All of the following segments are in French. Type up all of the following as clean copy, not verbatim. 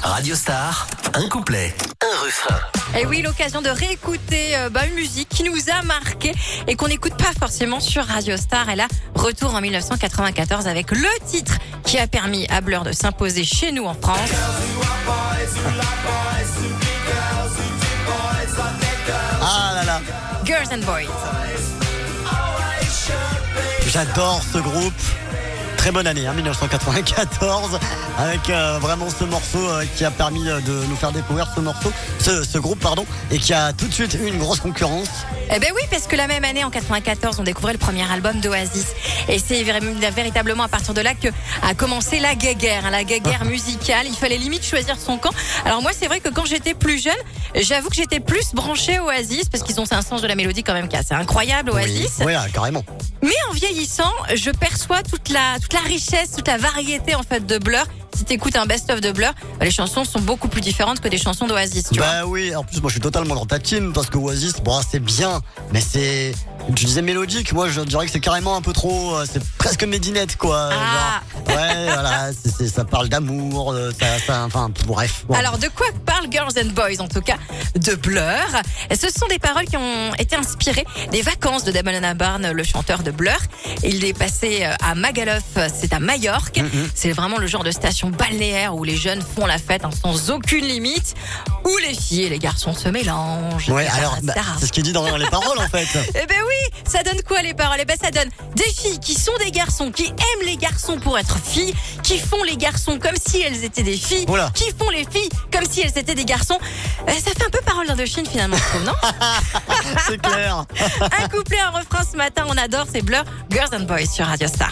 Radio Star, un couplet, un refrain. Et oui, l'occasion de réécouter une musique qui nous a marqué et qu'on n'écoute pas forcément sur Radio Star. Et là, retour en 1994 avec le titre qui a permis à Blur de s'imposer chez nous en France. Ah là là, Girls and Boys. j'adore ce groupe. Très bonne année, 1994, avec vraiment ce morceau qui a permis de nous faire découvrir ce groupe, et qui a tout de suite eu une grosse concurrence. Eh ben oui, parce que la même année, en 94, on découvrait le premier album d'Oasis. Et c'est véritablement à partir de là que a commencé la guéguerre, la guéguerre musicale. Il fallait limite choisir son camp. Alors moi, c'est vrai que quand j'étais plus jeune, j'avoue que j'étais plus branchée Oasis, parce qu'ils ont un sens de la mélodie quand même qui est assez incroyable, Oasis. Oui, carrément. Mais en vieillissant, je perçois toute la richesse, toute la variété en fait de Blur. Si t'écoutes un best-of de Blur, les chansons sont beaucoup plus différentes que des chansons d'Oasis, tu vois. Oui, en plus moi je suis totalement dans ta team, parce que Oasis, c'est bien, mais c'est... Tu disais mélodique, moi je dirais que c'est carrément un peu trop, c'est presque médinette quoi. Ah. Voilà, ça parle d'amour, bref. Bon. Alors de quoi parle Girls and Boys, en tout cas de Blur? Ce sont des paroles qui ont été inspirées des vacances de Damon Albarn, le chanteur de Blur. Il est passé à Magaluf, c'est à Majorque. C'est vraiment le genre de station balnéaire où les jeunes font la fête sans aucune limite, où les filles et les garçons se mélangent. Ouais, alors c'est ce qu'il dit dans les paroles en fait. Eh ben oui, ça donne quoi les paroles? Eh ben ça donne des filles qui sont des garçons, qui aiment les garçons pour être filles, qui font les garçons comme si elles étaient des filles, Oula. qui font les filles comme si elles étaient des garçons. Ça fait un peu parole d'Indochine finalement, je trouve, non? C'est clair. Un couplet, un refrain ce matin, on adore, c'est Blur, Girls and Boys sur Radio Star.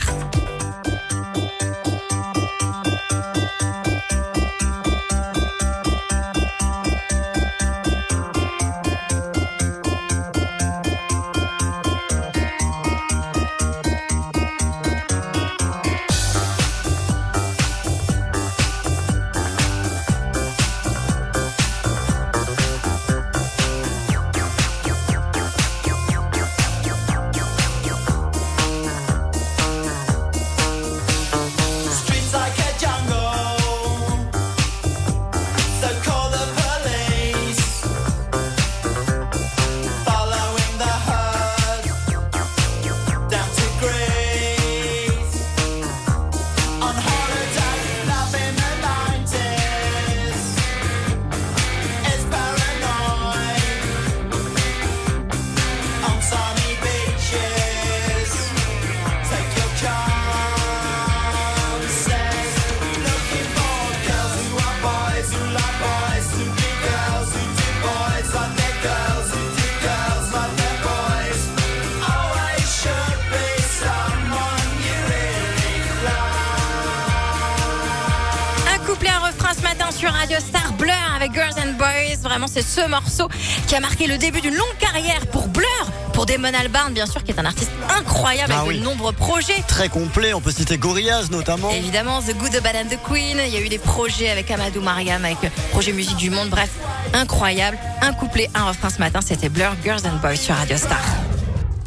Couplet, un refrain ce matin sur Radio Star, Blur avec Girls and Boys. Vraiment, c'est ce morceau qui a marqué le début d'une longue carrière pour Blur, pour Damon Albarn, bien sûr, qui est un artiste incroyable avec de nombreux projets. Très complet, on peut citer Gorillaz notamment. Évidemment, The Good, The Bad and The Queen. Il y a eu des projets avec Amadou Mariam, avec Projet Musique du Monde. Bref, incroyable. Un couplet, un refrain ce matin, c'était Blur, Girls and Boys sur Radio Star.